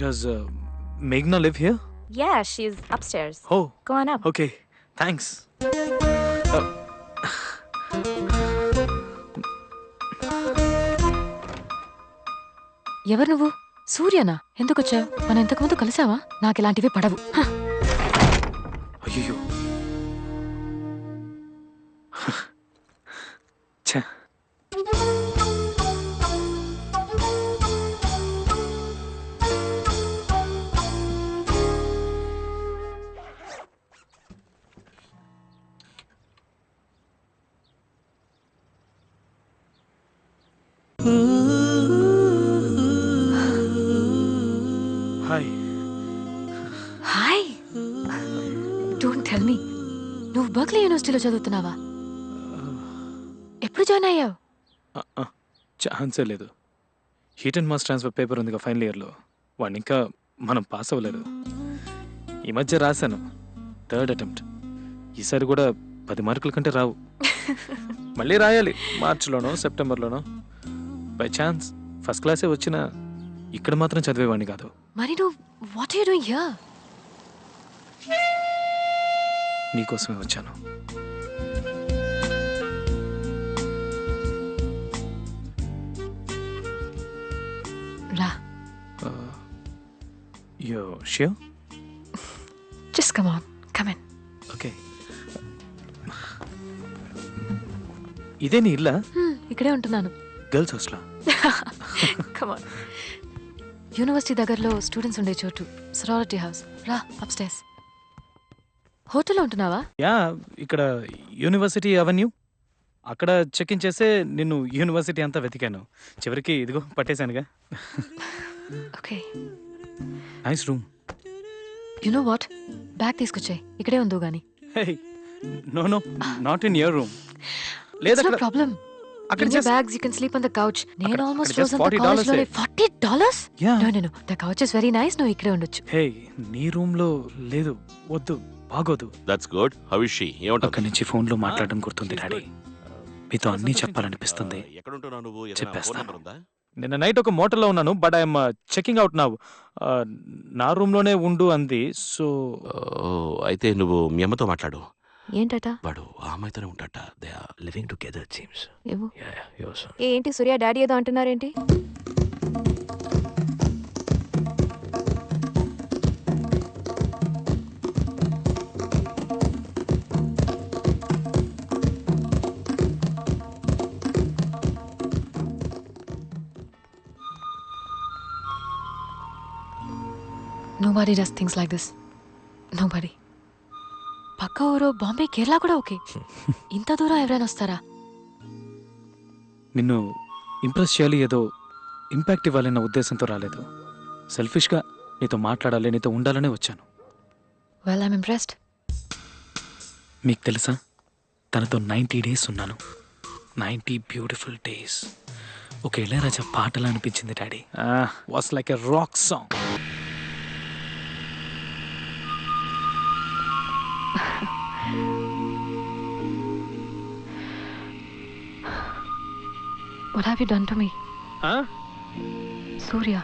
does Meghna live here? Yeah, she's upstairs. Oh, Go on up. okay. Thanks. ఎవరు నువ్వు? సూర్యనా? ఎందుకొచ్చావు? మనం ఇంతకుముందు కలిసావా? నాకు ఇలాంటివి పడవు. అయ్యో ఛ hi. Hi. Don't tell me. నువ్వు బర్క్లీ యూనివర్సిటీలో చదువుతున్నావా? ఎప్పుడు జాయిన్ అయ్యావు? ఛాన్సే లేదు. Heat and mass transfer paper ఉందిగా ఫైనల్ ఇయర్లో, వాడిని ఇంకా మనం పాస్ అవ్వలేదు. ఈ మధ్య రాశాను, 3rd అటెంప్ట్. ఈసారి కూడా 10 మార్కుల కంటే రావు. మళ్ళీ రాయాలి మార్చిలోనో సెప్టెంబర్లోనో. బై ఛాన్స్ ఫస్ట్ క్లాసే వచ్చినా ఇక్కడ మాత్రం చదివేవాడిని కాదు. మరి నువ్వు what are you doing here? నీకోసమే వచ్చాను. రా. Yo sure? Just come on, come in. Okay. ఇదే నీ ఇల్లా? ఇక్కడే ఉంటున్నాను. గర్ల్స్ హాస్టలా? Come on. యూనివర్సిటీ దగ్గరలో స్టూడెంట్స్ ఉండే చోటు, సరారిటీ హౌస్. రా అప్స్టైర్స్. హోటల్లో ఉంటున్నావా? యా, ఇక్కడ యూనివర్సిటీ అవెన్యూ. అక్కడ చెక్ ఇన్ చేసే నిన్ను యూనివర్సిటీ అంతా వెతికాను. చివరికి ఇదిగో పట్టేశానుగా. Okay. Nice room. You know what, bag తీసుకొచ్చాయి, ఇక్కడే ఉందో గాని. Hey, no no, not in your room. లేదా నో ప్రాబ్లం. అక్కడ In your bags, you can sleep on the couch. నేను almost frozen the college లోనే. $40? Yeah. No. The couch is very nice. నువ్వు ఇక్కడే ఉండొచ్చు. హే, నీ రూమ్ లో లేదు, వద్దు, బాగోదు. That's good. How is she? ఏమంటావు? అక్కడి నుంచి ఫోన్ లో మాట్లాడడం గుర్తుంది డాడీ. మీతో అన్నీ చెప్పాలనిపిస్తుంది. ఎక్కడ ఉంటున్నావు నువ్వు? చెప్పేస్తాను. నిన్న నైట్ ఒక మోటల్లో ఉన్నాను, but I'm checking out now. నా రూమ్ లోనే ఉండు అంది. సో అయితే నువ్వు మీ అమ్మతో మాట్లాడు. ఏంటట? వాడు ఆ అమ్మాయితోనే ఉంటాట. They are living together it seems. ఏమో. ఏంటి సూర్య డాడీ ఏదో అంటున్నారేంటి? Nobody does things like this. Nobody. పక్క ఊరు బాంబే, కేరళ కూడా ఓకే. ఇంత దూరం ఎవరైనా వస్తారా? నిన్ను ఇంప్రెస్ చేయాలి, ఏదో ఇంపాక్ట్ ఇవ్వాలన్న ఉద్దేశంతో రాలేదు. సెల్ఫిష్గా నీతో మాట్లాడాలి, నీతో ఉండాలనే వచ్చాను. Well, I'm impressed. మీకు తెలుసా, తనతో 90 days ఉన్నాను. 90 బ్యూటిఫుల్ డేస్. ఒక ఇళయరాజా పాటలా అనిపించింది daddy. Was like a rock song. What have you done to me? Surya.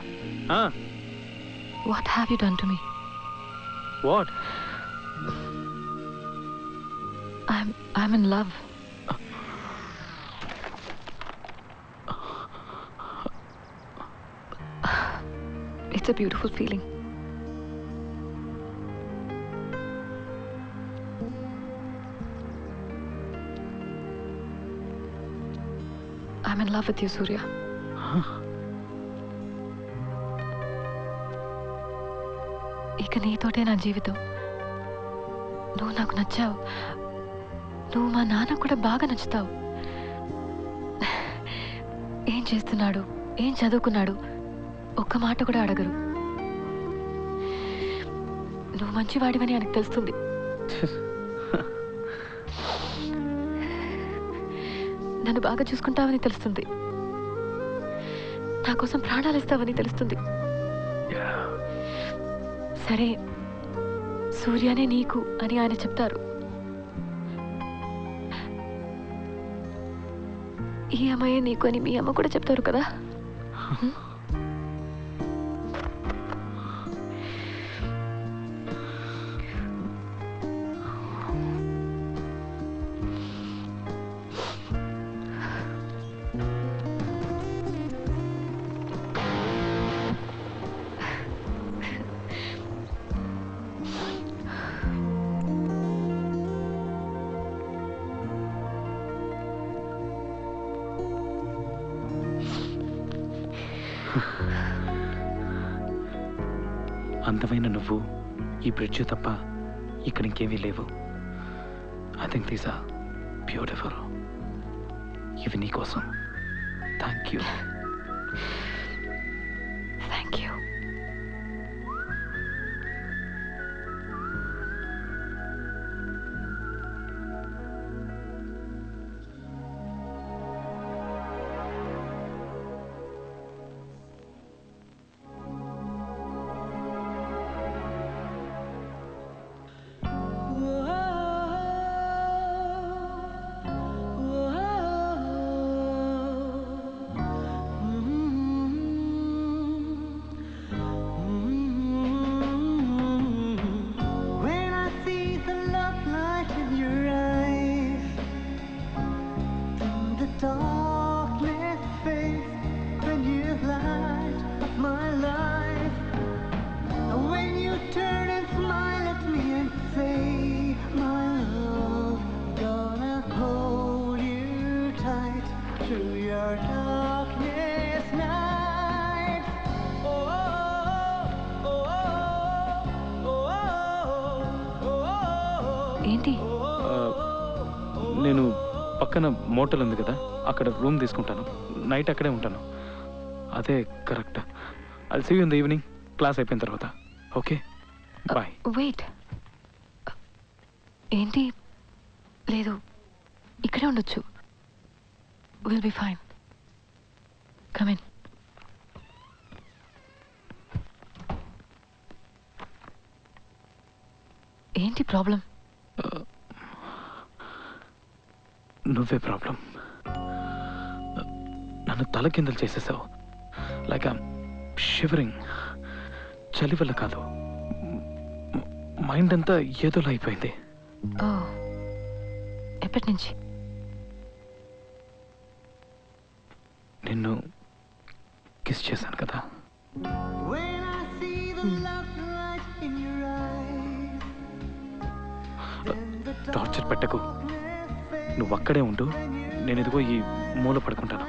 What have you done to me? What? I'm in love. It's a beautiful feeling. I'm in love with you, Surya. ఇక నీతోటే నా జీవితం. నువ్వు నాకు నచ్చావు. నువ్వు మా నాన్న కూడా బాగా నచ్చుతావు. ఏం చేస్తున్నాడు, ఏం చదువుకున్నాడు, ఒక్క మాట కూడా అడగరు. నువ్వు మంచివాడివని ఆయనకు తెలుస్తుంది. నన్ను బాగా చూసుకుంటావని తెలుస్తుంది. నా కోసం ప్రాణాలు ఇస్తావని తెలుస్తుంది. సరే, సూర్యనే నీకు అని ఆయన చెప్తారు. ఈ అమ్మాయే నీకు అని మీ అమ్మ కూడా చెప్తారు కదా. అందమైన నువ్వు, ఈ బ్రిడ్జ్ తప్ప ఇక్కడ ఇంకేమీ లేవు. I think these are beautiful. ఇవి నీకోసం. Thank you. Thank you. ఏంటి? నేను పక్కన మోటల్ ఉంది కదా, అక్కడ రూమ్ తీసుకుంటాను. నైట్ అక్కడే ఉంటాను. అదే correct. I'll see you in the evening, class అయిపోయిన తర్వాత. Okay, bye. వెయిట్, ఏంటి? లేదు, ఇక్కడే ఉండొచ్చు. Will be fine. Come in. ఏంటి ప్రాబ్లం? నువ్వే ప్రాబ్లం. నన్ను తల కిందలు చేసేసావు. Like I'm shivering. చలి వల్ల కాదు, మైండ్ అంతా ఏదోలా అయిపోయింది. ఓ, ఎప్పటి నుంచి? నిన్ను కిస్ చేశాను కదా. టార్చర్ పెట్టకు. నువ్వు అక్కడే ఉండు, నేను ఇదిగో ఈ మూల పడుకుంటాను.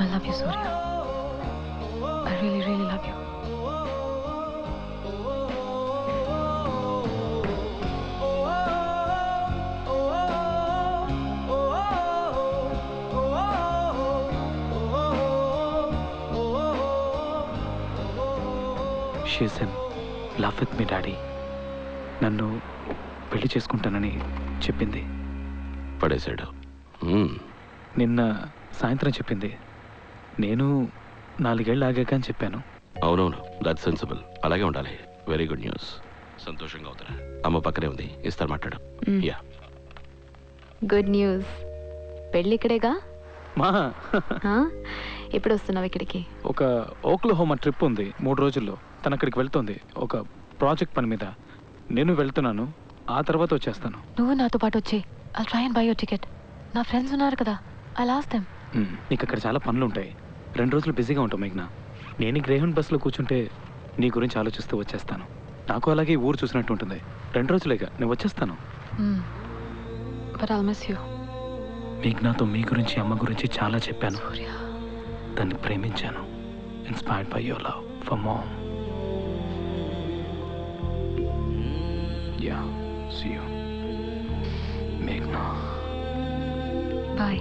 I love you, Surya. I really, really love you. She's in love with me, daddy. నన్ను పెళ్లి చేసుకుంటానని చెప్పింది. పడేశాడు. నిన్న సాయంత్రం చెప్పింది. నేను 4 ఏళ్ళు ఆగాక అని చెప్పాను. అవునవును, దట్ సెన్సిబుల్. అలాగే ఉండాలి. Very good news. సంతోషంగా అవుతారా? అమ్మ పక్కనే ఉంది, ఇస్తారు, మాట్లాడు. Yeah, good news. పెళ్ళి ఇక్కడేగా? మా ఎప్పుడు వస్తున్నావు ఇక్కడికి? ఒక ఓక్లహోమా ట్రిప్ ఉంది 3 రోజుల్లో. తను అక్కడికి వెళ్తుంది ఒక ప్రాజెక్ట్ పని మీద. నేను వెళ్తున్నాను, ఆ తర్వాత వచ్చేస్తాను. నువ్వు నాతో పాటు వచ్చి I'll try and buy your ticket. నా ఫ్రెండ్స్ ఉన్నారు కదా, I'll ask them. నీకు అక్కడ చాలా పనులు ఉంటాయి. 2 రోజులు బిజీగా ఉంటావు మేఘ్నా. నేను గ్రేహన్ బస్సులో కూర్చుంటే నీ గురించి ఆలోచిస్తూ వచ్చేస్తాను. నాకు అలాగే ఊరు చూసినట్టు ఉంటుంది. 2 రోజులేగా, నేను వచ్చేస్తాను. But I'll miss you. మేఘ్నాతో మీ గురించి, అమ్మ గురించి చాలా చెప్పాను. Surya. దాన్ని ప్రేమించాను. Inspired by your love for mom. Yeah, see you మేఘ్నా. Bye.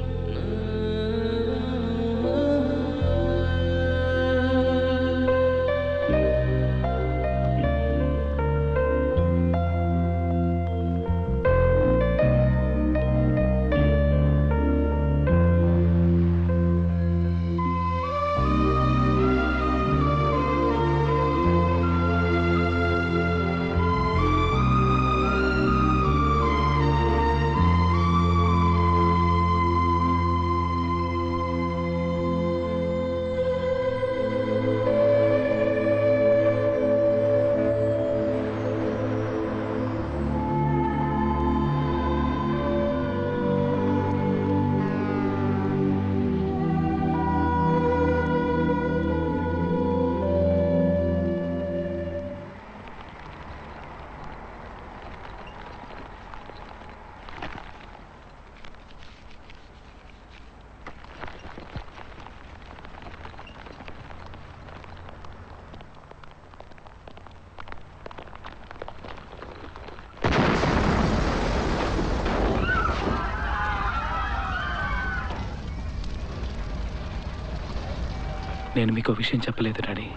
నేను మీకు విషయం చెప్పలేదు డాడీ.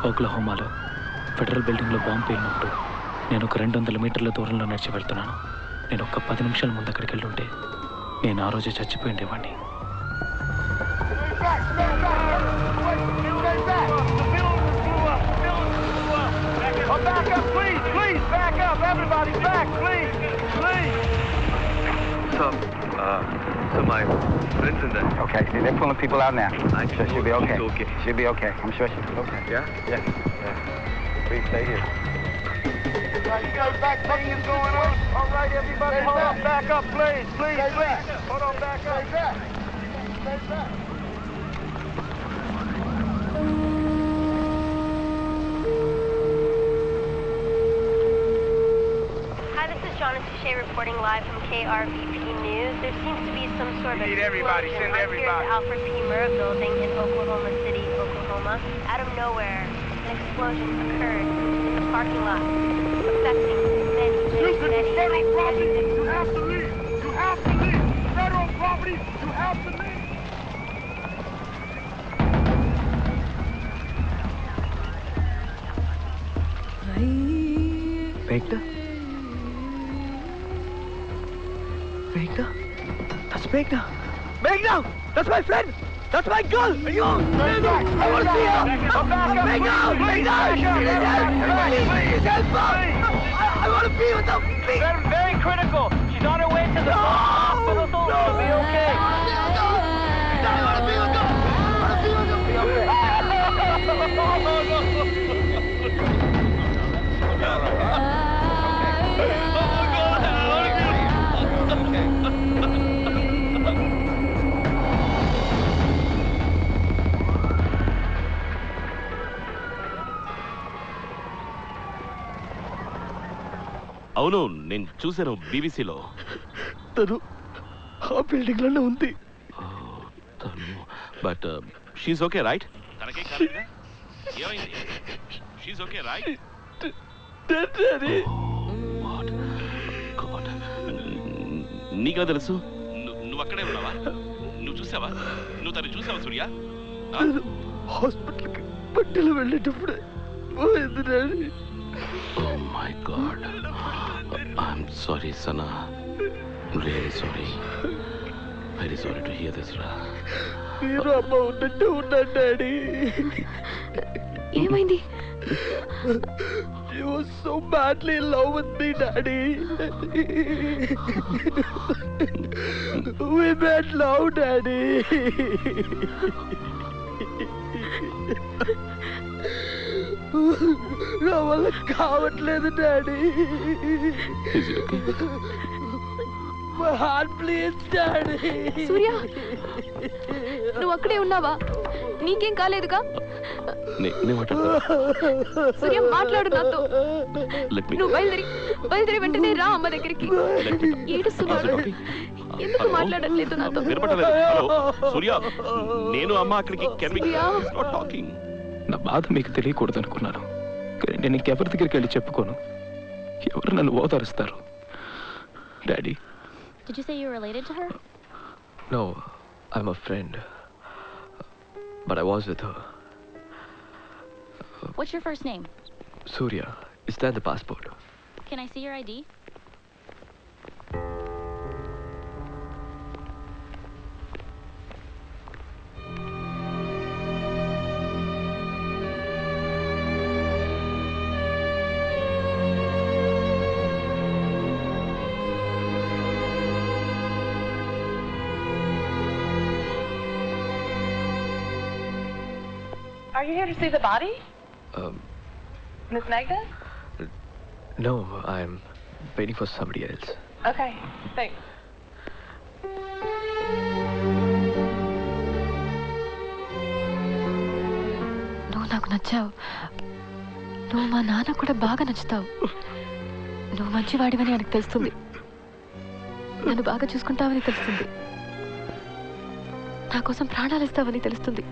ఓక్లహోమాలో ఫెడరల్ బిల్డింగ్లో బాంబు పేలినప్పుడు నేను ఒక 200 మీటర్ల దూరంలో నడిచి వెళ్తున్నాను. నేను ఒక 10 నిమిషాల ముందు అక్కడికి వెళ్ళుంటే నేను ఆ రోజే చచ్చిపోయి ఉండేవాడిని. So my friends in there. Okay, they're pulling people out now. I'm sure she'll be okay. She's okay. She'll be okay. I'm sure she'll be okay. Yeah? Yeah. Please stay here. You guys back? Nothing's going on. All right, everybody, hold on. Back up, please. Please. Hold on, back up. Stay back. Hi, this is Shauna Touche reporting live from KRVP News. There seems to be some sort of Need everybody, explosion send up everybody. here at Alfred P. Murrah Building in Oklahoma City, Oklahoma. Out of nowhere, an explosion occurred in the parking lot, affecting many Federal property, you have to leave. You have to leave. Federal property, you have to leave. Megna? Megna? That's Megna! Megna! That's my friend! That's my girl! Are you? I want to see her! Megna! Megna! Please help her! I want to be with her! Please! Very critical. She's on her way to the hospital. She'll be okay. I want to be with her! I want to be with her! Be అవును, నేను చూశాను బీబీసీలో. తను ఆ building లోనే ఉంది. But she's okay right? తనకే కాలేదా? ఏమైంది? She's okay right? నీకా తెలుసు? నువ్వు అక్కడే ఉన్నావా? నువ్వు చూసావా? నువ్వు తను చూసావా సూర్య? హాస్పిటల్కి బట్టలు వెళ్ళేటప్పుడు పోయింది daddy. Oh my God. I'm sorry, Sana. I'm really sorry. Very sorry to hear this, Ra. మీరు అమ్మ ఉన్నట్టు ఉన్నాను డాడీ. ఏమైంది? She was so badly in love with me, Daddy. We made love, Daddy. నా వల్ల కావట్లేదు daddy. My heart bleeds, Daddy. సూర్య, నువ్వు అక్కడే ఉన్నావా? నీకేం కాలేదుగా? సూర్య, మాట్లాడు నాతో. నువ్వు బయలుదేరి వెంటనే రా అమ్మ దగ్గరికి. ఏడుస్తున్నాడు. ఎందుకు మాట్లాడట్లేదు నాతో? సూర్య, నేను అమ్మ అక్కడికి. నా బాధ మీకు తెలియకూడదు అనుకున్నాను, కానీ నేను ఇంకెవరి దగ్గరికి వెళ్ళి చెప్పుకోను. ఎవరు నన్ను ఓదారుస్తారు? Daddy. Did you say you were related to her? No, I'm a friend. But I was with her. What's your first name? Surya. Is that the passport? Can I see your ID? Are you here to see the body? Miss Magda? No, I'm waiting for somebody else. Okay, thanks. నువ్వు నాకు నచ్చావు. నువ్వు మా నాన్న కూడా బాగా నచ్చుతావు. నువ్వు మంచివాడివని ఆయనకు తెలుస్తుంది. నన్ను బాగా చూసుకుంటావని తెలుస్తుంది. నా కోసం ప్రాణాలు ఇస్తావని తెలుస్తుంది.